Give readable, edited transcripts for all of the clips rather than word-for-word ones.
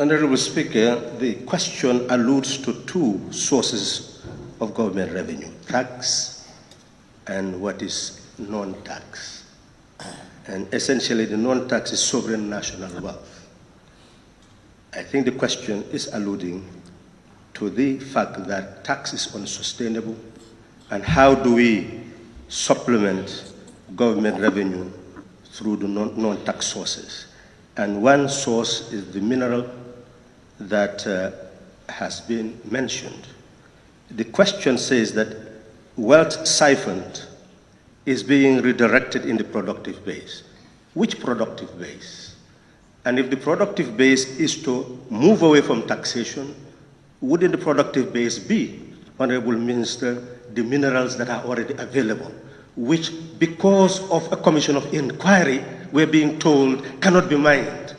Honorable Speaker, the question alludes to two sources of government revenue, tax and what is non-tax. And essentially the non-tax is sovereign national wealth. I think the question is alluding to the fact that tax is unsustainable, and how do we supplement government revenue through the non-tax sources. And one source is the mineral that has been mentioned. The question says that wealth siphoned is being redirected in the productive base. Which productive base? And if the productive base is to move away from taxation, wouldn't the productive base be, Honorable Minister, the minerals that are already available, which because of a commission of inquiry, we're being told cannot be mined?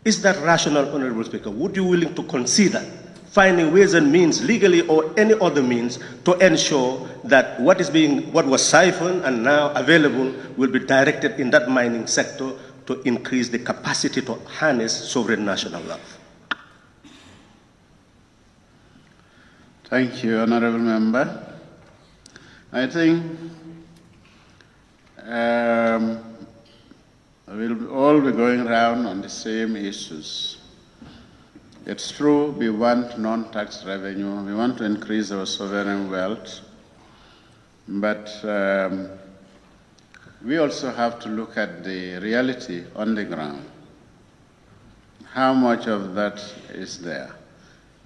Is that rational, Honorable Speaker? Would you be willing to consider finding ways and means, legally or any other means, to ensure that what was siphoned and now available will be directed in that mining sector to increase the capacity to harness sovereign national wealth? Thank you, Honorable Member. I think we'll all be going around on the same issues. It's true we want non-tax revenue, we want to increase our sovereign wealth, but we also have to look at the reality on the ground. How much of that is there?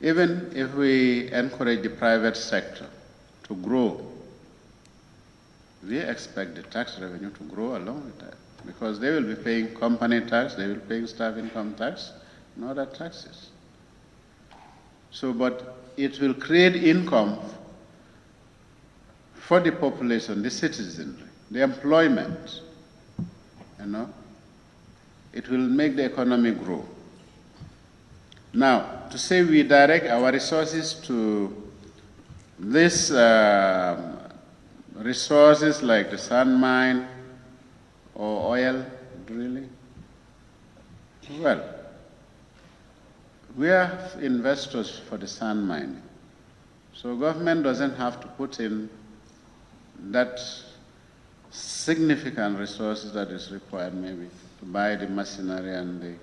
Even if we encourage the private sector to grow, we expect the tax revenue to grow along with that, because they will be paying company tax, they will be paying staff income tax, and other taxes. So, but it will create income for the population, the citizenry, the employment, you know. It will make the economy grow. Now, to say we direct our resources to this resources like the sand mine or oil drilling, well, we are investors for the sand mining. So government doesn't have to put in that significant resources that is required maybe to buy the machinery and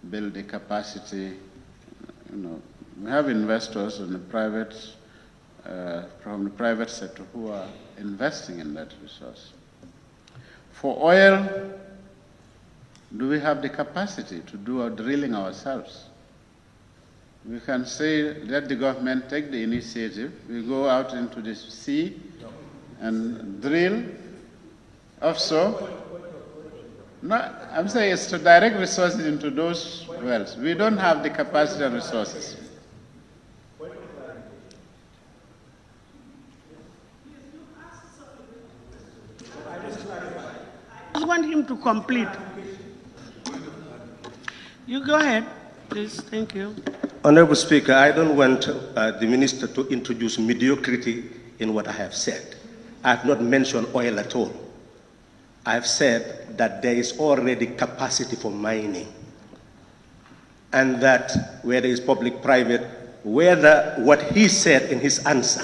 build the capacity. You know, we have investors in the private, from the private sector who are investing in that resource. For oil, do we have the capacity to do our drilling ourselves? We can say, let the government take the initiative. We go out into the sea and drill offshore. No, I'm saying it's to direct resources into those wells. We don't have the capacity and resources. I want him to complete. You go ahead, please. Thank you. Honorable Speaker, I don't want the Minister to introduce mediocrity in what I have said. I have not mentioned oil at all. I have said that there is already capacity for mining, and that where there is public-private, whether what he said in his answer,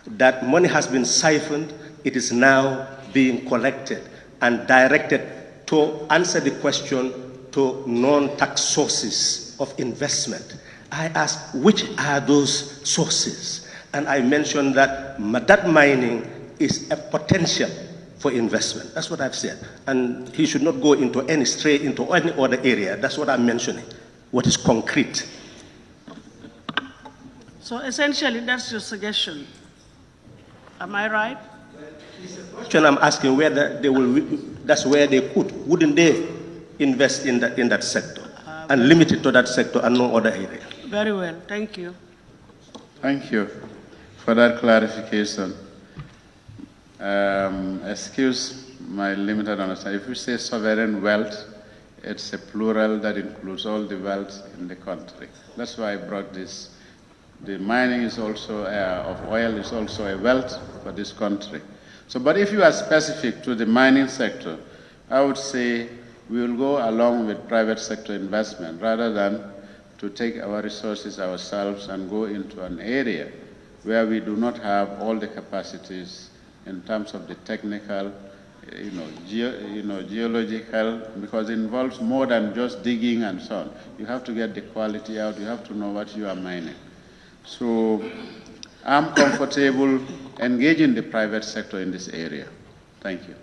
that money has been siphoned, it is now being collected and directed to answer the question to non-tax sources of investment. I asked, which are those sources? And I mentioned that that mining is a potential for investment. That's what I've said. And he should not go into any stray into any other area. That's what I'm mentioning. What is concrete. So essentially, that's your suggestion. Am I right? Question I'm asking whether they will, that's where they could. Wouldn't they invest in that sector and limit it to that sector and no other area? Very well. Thank you. Thank you for that clarification. Excuse my limited understanding. If you say sovereign wealth, it's a plural that includes all the wealth in the country. That's why I brought this. The mining is also, of oil is also a wealth for this country. So, but if you are specific to the mining sector, I would say we will go along with private sector investment rather than to take our resources ourselves and go into an area where we do not have all the capacities in terms of the technical, geological, because it involves more than just digging and so on. You have to get the quality out. You have to know what you are mining. So I'm comfortable engaging the private sector in this area. Thank you.